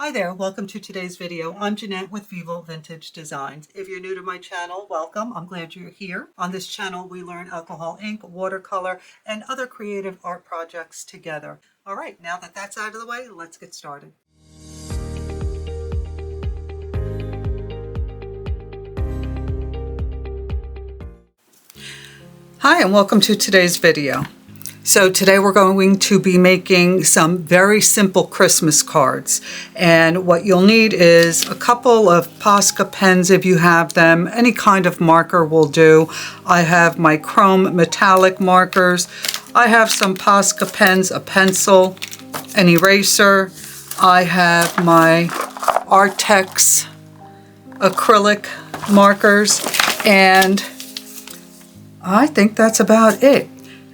Hi there, welcome to today's video. I'm Jeanette with Vivo Vintage Designs. If you're new to my channel, welcome. I'm glad you're here. On this channel, we learn alcohol ink, watercolor, and other creative art projects together. All right, now that that's out of the way, let's get started. Hi, and welcome to today's video. So today we're going to be making some very simple Christmas cards. And what you'll need is a couple of Posca pens if you have them. Any kind of marker will do. I have my chrome metallic markers. I have some Posca pens, a pencil, an eraser. I have my Artex acrylic markers, and I think that's about it.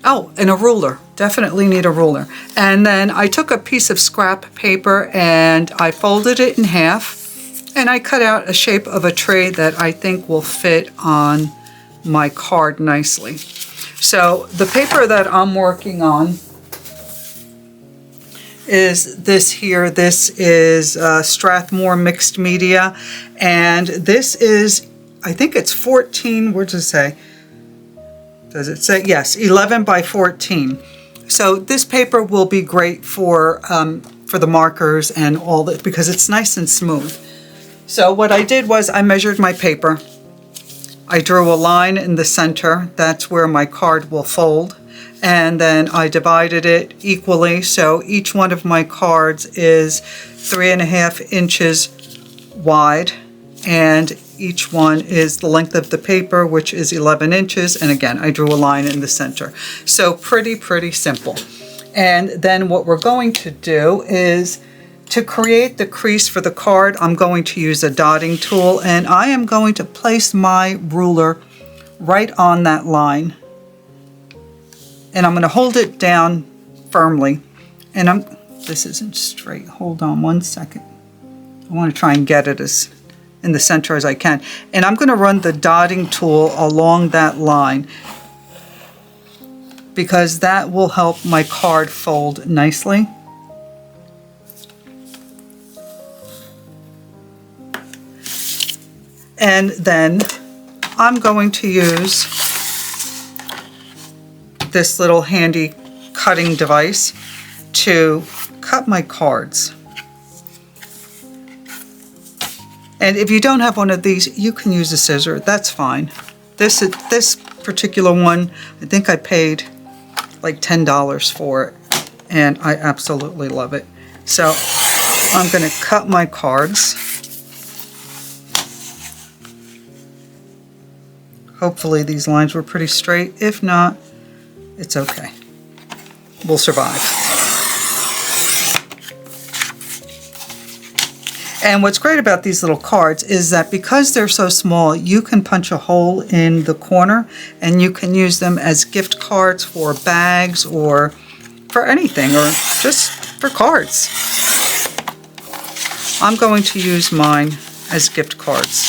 Oh, and a ruler. Definitely need a ruler. And then I took a piece of scrap paper and I folded it in half and I cut out a shape of a tree that I think will fit on my card nicely. So the paper that I'm working on is this here. This is Strathmore mixed media, and this is, I think it's 14, what does it say? Does it say? Yes, 11 by 14. So this paper will be great for the markers and all that because it's nice and smooth. So what I did was I measured my paper. I drew a line in the center. That's where my card will fold. And then I divided it equally. So each one of my cards is 3.5 inches wide. And each one is the length of the paper, which is 11 inches. And again, I drew a line in the center. So pretty simple. And then what we're going to do is to create the crease for the card, I'm going to use a dotting tool, and I am going to place my ruler right on that line. And I'm going to hold it down firmly. And this isn't straight. Hold on one second. I want to try and get it as in the center as I can. And I'm going to run the dotting tool along that line because that will help my card fold nicely. And then I'm going to use this little handy cutting device to cut my cards. And if you don't have one of these, you can use a scissor. That's fine. This particular one, I think I paid like $10 for it, and I absolutely love it. So I'm going to cut my cards. Hopefully these lines were pretty straight. If not, it's okay. We'll survive. And what's great about these little cards is that because they're so small, you can punch a hole in the corner and you can use them as gift cards for bags or for anything, or just for cards. I'm going to use mine as gift cards.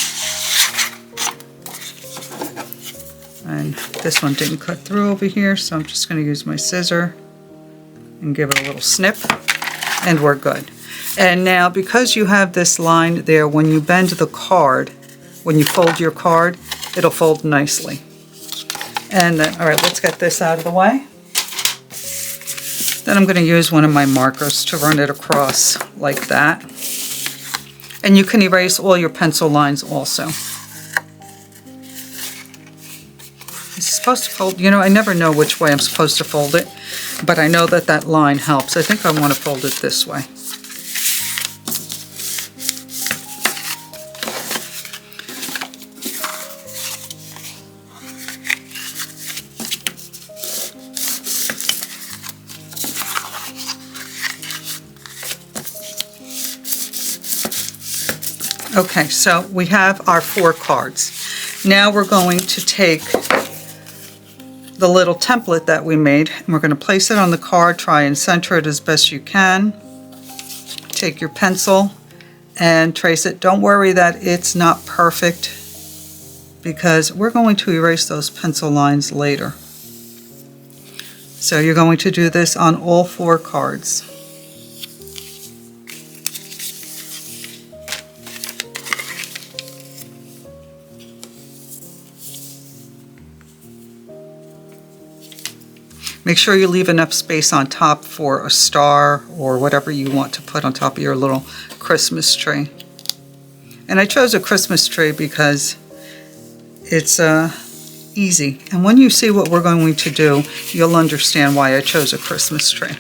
And this one didn't cut through over here, so I'm just going to use my scissor and give it a little snip, and we're good. And now, because you have this line there, when you bend the card, when you fold your card, it'll fold nicely. And then, all right, let's get this out of the way. Then I'm going to use one of my markers to run it across like that. And you can erase all your pencil lines also. It's supposed to fold, you know, I never know which way I'm supposed to fold it, but I know that that line helps. I think I want to fold it this way. Okay, so we have our 4 cards. Now we're going to take the little template that we made and we're going to place it on the card. Try and center it as best you can. Take your pencil and trace it. Don't worry that it's not perfect because we're going to erase those pencil lines later. So you're going to do this on all 4 cards. Make sure you leave enough space on top for a star or whatever you want to put on top of your little Christmas tree. And I chose a Christmas tree because it's easy. And when you see what we're going to do, you'll understand why I chose a Christmas tree.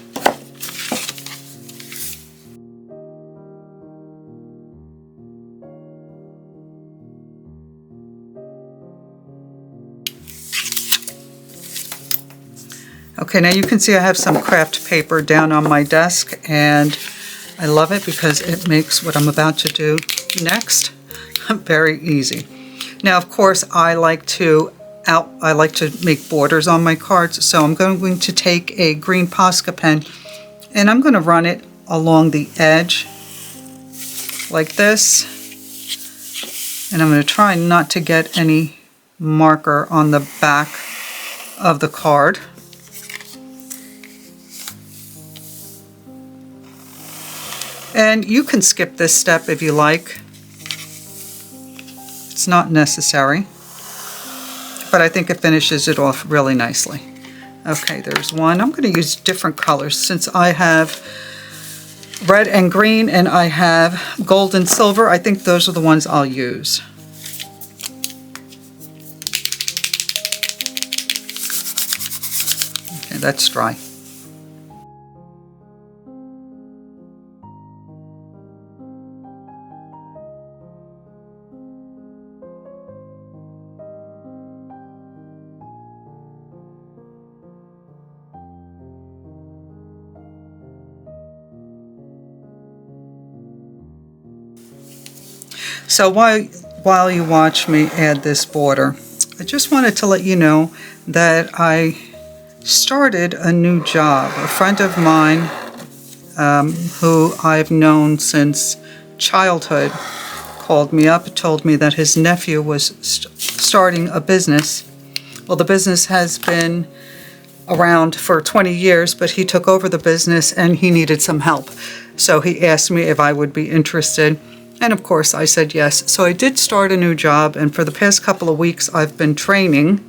Okay, now you can see I have some craft paper down on my desk, and I love it because it makes what I'm about to do next very easy. Now, of course, I like to make borders on my cards, so I'm going to take a green Posca pen and I'm going to run it along the edge like this, and I'm going to try not to get any marker on the back of the card. And you can skip this step if you like. It's not necessary, but I think it finishes it off really nicely. Okay, there's one. I'm going to use different colors since I have red and green and I have gold and silver. I think those are the ones I'll use. Okay, that's dry. So while you watch me add this border, I just wanted to let you know that I started a new job. A friend of mine who I've known since childhood called me up, told me that his nephew was starting a business. Well, the business has been around for 20 years, but he took over the business and he needed some help. So he asked me if I would be interested. And of course I said yes. So I did start a new job, and for the past couple of weeks I've been training,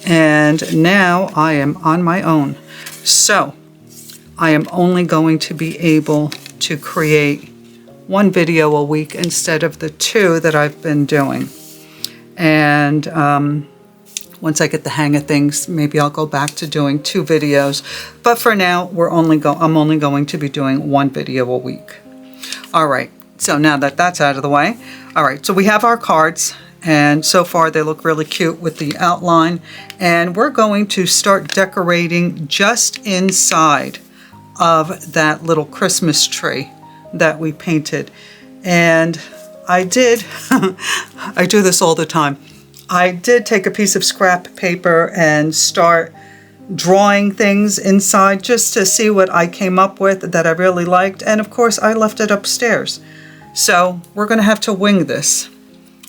and now I am on my own. So I am only going to be able to create one video a week instead of the two that I've been doing. And once I get the hang of things, maybe I'll go back to doing 2 videos. But for now, I'm only going to be doing 1 video a week. All right. So now that that's out of the way, all right, so we have our cards, and so far they look really cute with the outline, and we're going to start decorating just inside of that little Christmas tree that we painted. And I did, I do this all the time, I did take a piece of scrap paper and start drawing things inside just to see what I came up with that I really liked, and of course I left it upstairs. So we're going to have to wing this.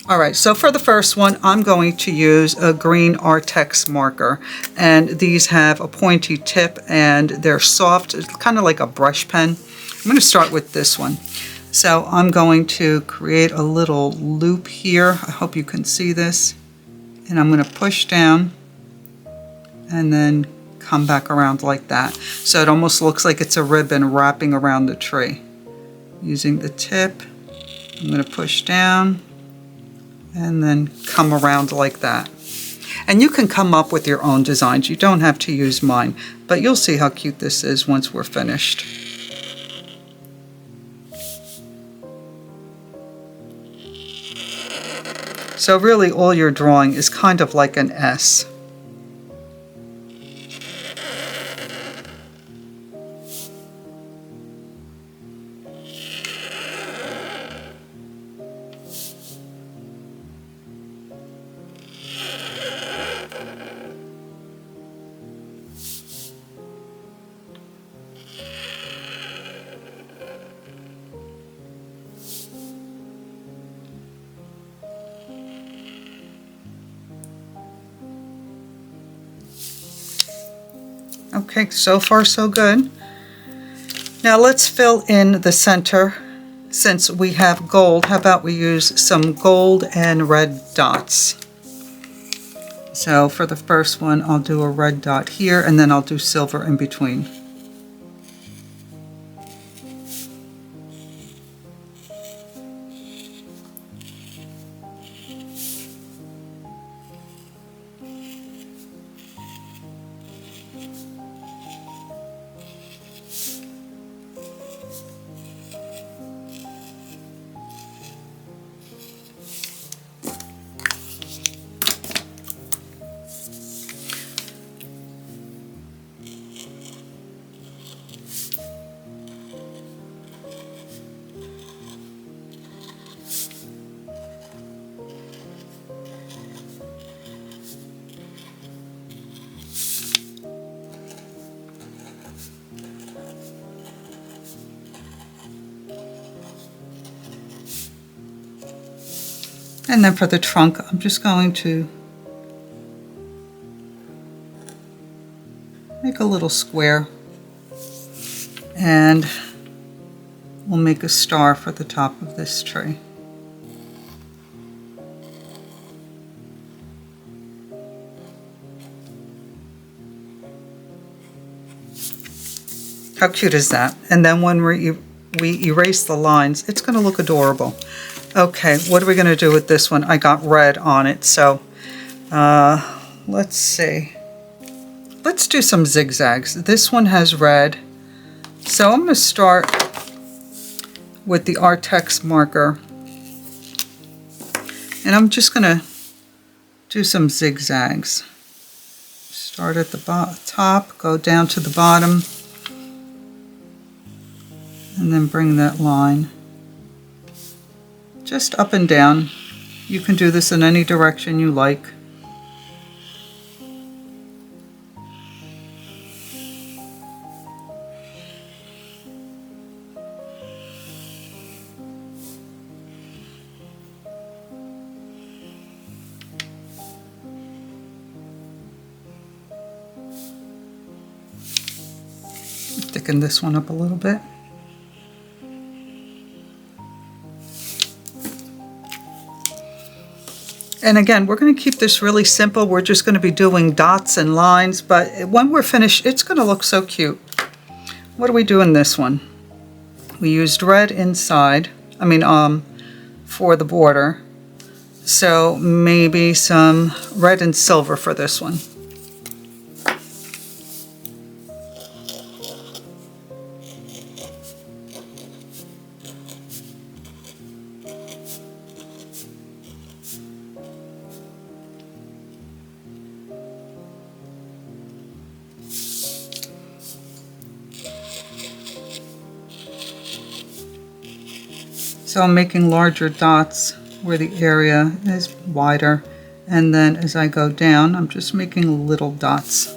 All right, so for the first one, I'm going to use a green Artex marker. And these have a pointy tip and they're soft. It's kind of like a brush pen. I'm going to start with this one. So I'm going to create a little loop here. I hope you can see this. And I'm going to push down and then come back around like that. So it almost looks like it's a ribbon wrapping around the tree. Using the tip, I'm going to push down and then come around like that. And you can come up with your own designs. You don't have to use mine, but you'll see how cute this is once we're finished. So really all you're drawing is kind of like an S. Okay, so far so good. Now let's fill in the center. Since we have gold, how about we use some gold and red dots. So for the first one, I'll do a red dot here, and then I'll do silver in between. And then for the trunk, I'm just going to make a little square, and we'll make a star for the top of this tree. How cute is that? And then when we erase the lines, it's going to look adorable. Okay, what are we going to do with this one? I got red on it, so let's see. Let's do some zigzags. This one has red, so I'm going to start with the Artex marker, and I'm just going to do some zigzags. Start at the top, go down to the bottom, and then bring that line just up and down. You can do this in any direction you like. Thicken this one up a little bit. And again, we're going to keep this really simple. We're just going to be doing dots and lines, but when we're finished, it's going to look so cute. What do we do in this one? We used red inside, for the border. So maybe some red and silver for this one. So I'm making larger dots where the area is wider, and then as I go down, I'm just making little dots.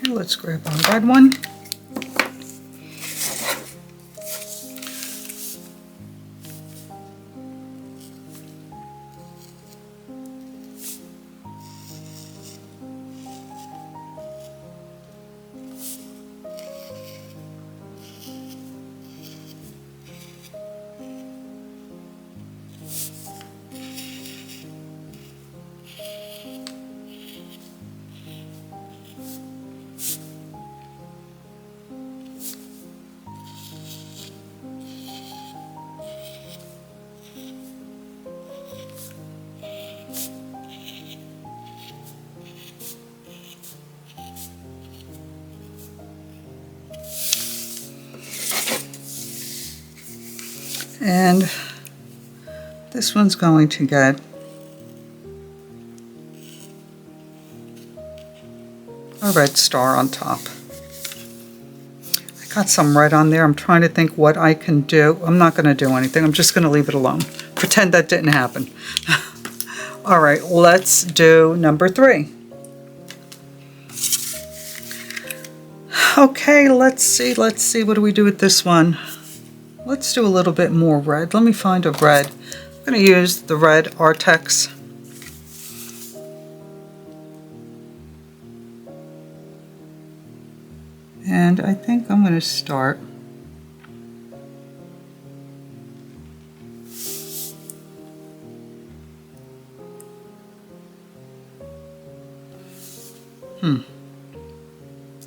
Let's grab our red one. And this one's going to get a red star on top. I got some red on there. I'm trying to think what I can do. I'm not going to do anything. I'm just going to leave it alone. Pretend that didn't happen. All right, let's do number 3. Okay, let's see. What do we do with this one? let's do a little bit more red. Let me find a red. I'm going to use the red Artex. And I think I'm going to start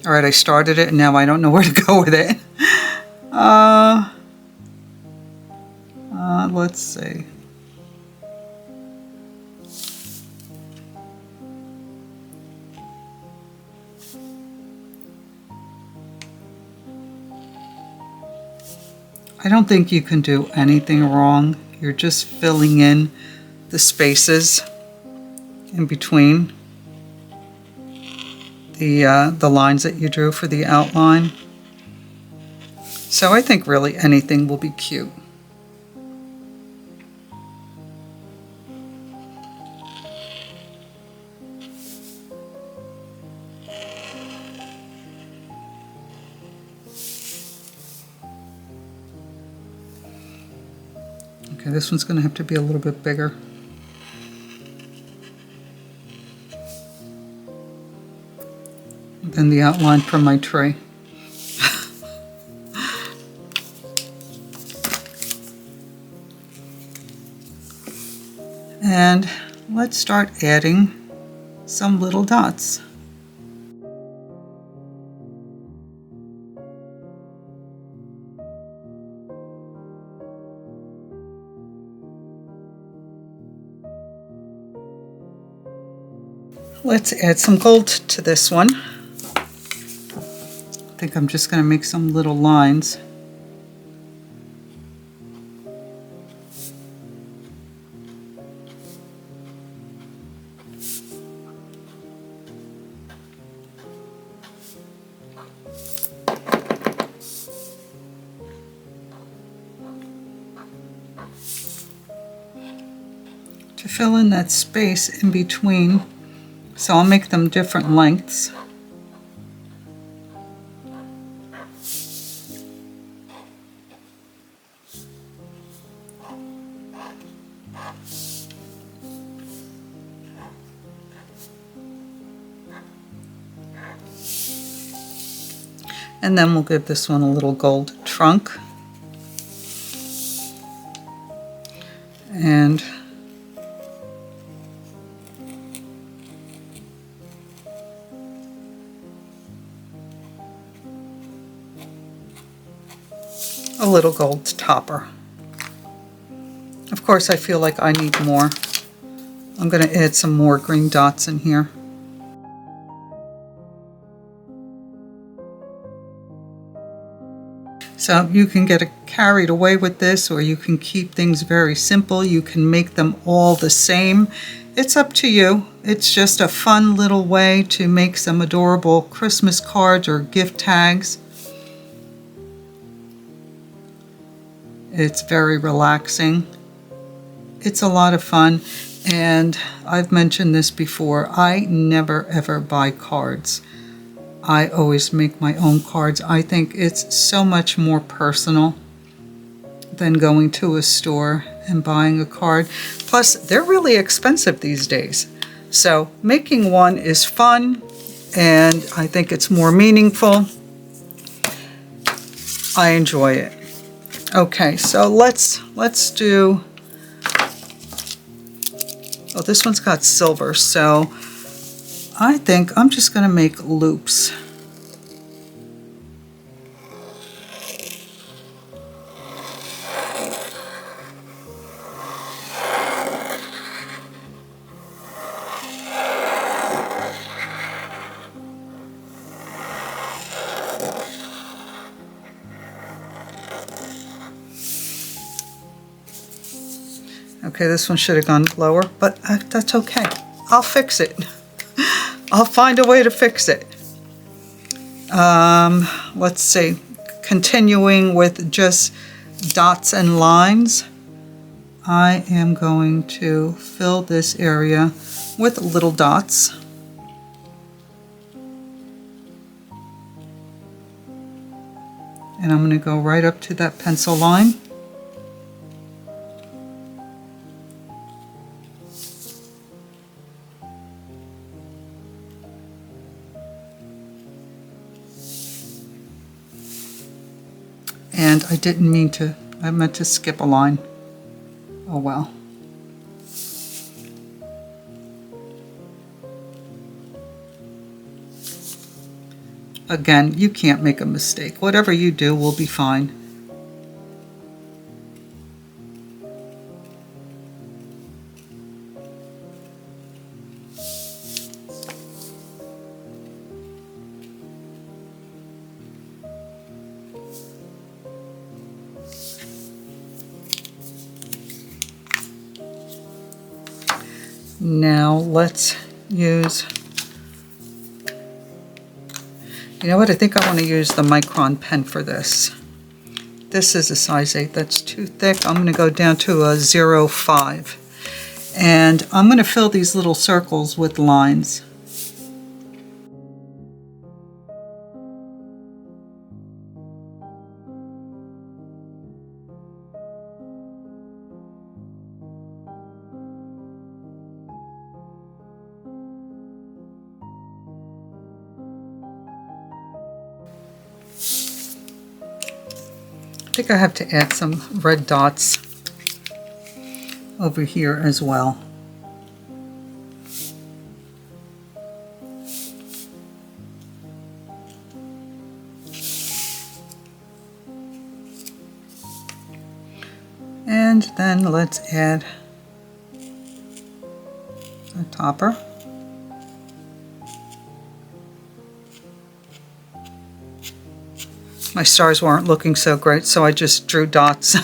All right, I started it and now I don't know where to go with it. Let's see. I don't think you can do anything wrong. You're just filling in the spaces in between the lines that you drew for the outline. So I think really anything will be cute. Okay, this one's going to have to be a little bit bigger. Than the outline from my tree. And let's start adding some little dots. Let's add some gold to this one. I think I'm just going to make some little lines. To fill in that space in between, so I'll make them different lengths. And then we'll give this one a little gold trunk. And a little gold topper. Of course, I feel like I need more. I'm going to add some more green dots in here. So you can get carried away with this, or you can keep things very simple. You can make them all the same. It's up to you. It's just a fun little way to make some adorable Christmas cards or gift tags. It's very relaxing. It's a lot of fun. And I've mentioned this before, I never ever buy cards. I always make my own cards. I think it's so much more personal than going to a store and buying a card. Plus, they're really expensive these days. So making one is fun, and I think it's more meaningful. I enjoy it. Okay, so let's do, oh, this one's got silver, so I think I'm just going to make loops. Okay, this one should have gone lower, but that's okay. I'll fix it. I'll find a way to fix it. Let's see. Continuing with just dots and lines, I am going to fill this area with little dots. And I'm going to go right up to that pencil line. And I didn't mean to, I meant to skip a line. Oh well. Again, you can't make a mistake. Whatever you do will be fine. Now let's use, you know what, I think I want to use the Micron pen for this. This is a size 8, that's too thick. I'm going to go down to a 0.5. And I'm going to fill these little circles with lines. I think I have to add some red dots over here as well. And then let's add a topper. My stars weren't looking so great, so I just drew dots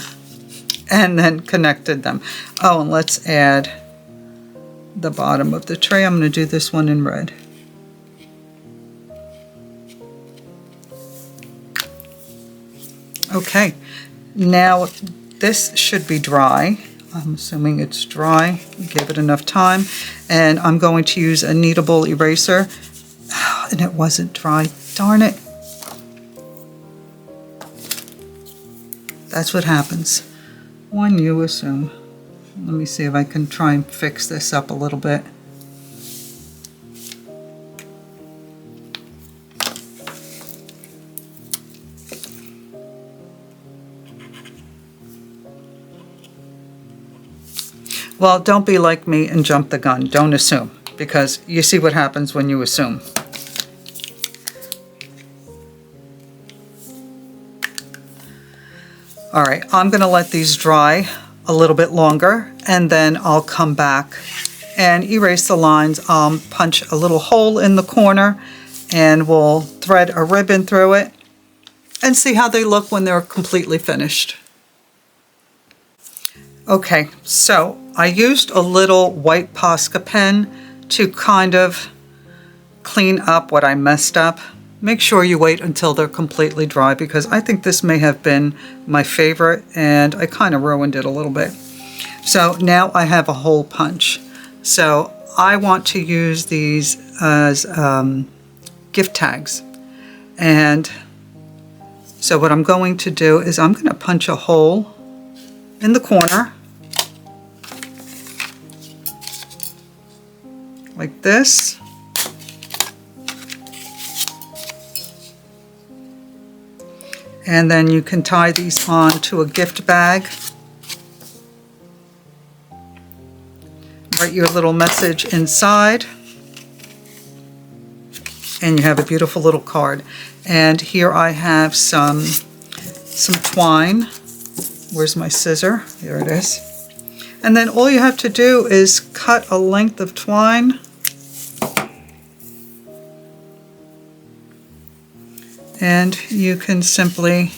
and then connected them. Oh, and let's add the bottom of the tray. I'm going to do this one in red. Okay, now this should be dry. I'm assuming it's dry. Give it enough time. And I'm going to use a kneadable eraser. And it wasn't dry. Darn it. That's what happens when you assume. Let me see if I can try and fix this up a little bit. Well, don't be like me and jump the gun. Don't assume, because you see what happens when you assume. All right, I'm going to let these dry a little bit longer, and then I'll come back and erase the lines. Punch a little hole in the corner, and we'll thread a ribbon through it and see how they look when they're completely finished. Okay, so I used a little white Posca pen to kind of clean up what I messed up. Make sure you wait until they're completely dry, because I think this may have been my favorite and I kind of ruined it a little bit. So now I have a hole punch. So I want to use these as gift tags. And so what I'm going to do is I'm going to punch a hole in the corner like this. And then you can tie these on to a gift bag. Write your little message inside. And you have a beautiful little card. And here I have some twine. Where's my scissor? There it is. And then all you have to do is cut a length of twine. And you can simply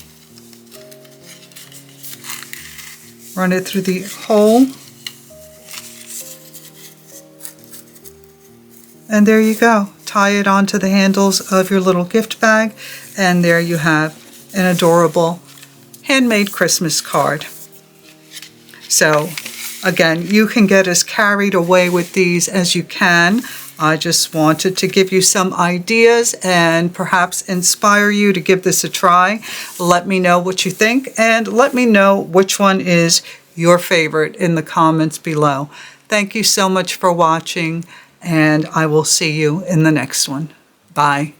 run it through the hole. And there you go. Tie it onto the handles of your little gift bag. And there you have an adorable handmade Christmas card. So again, you can get as carried away with these as you can. I just wanted to give you some ideas and perhaps inspire you to give this a try. Let me know what you think, and let me know which one is your favorite in the comments below. Thank you so much for watching, and I will see you in the next one. Bye.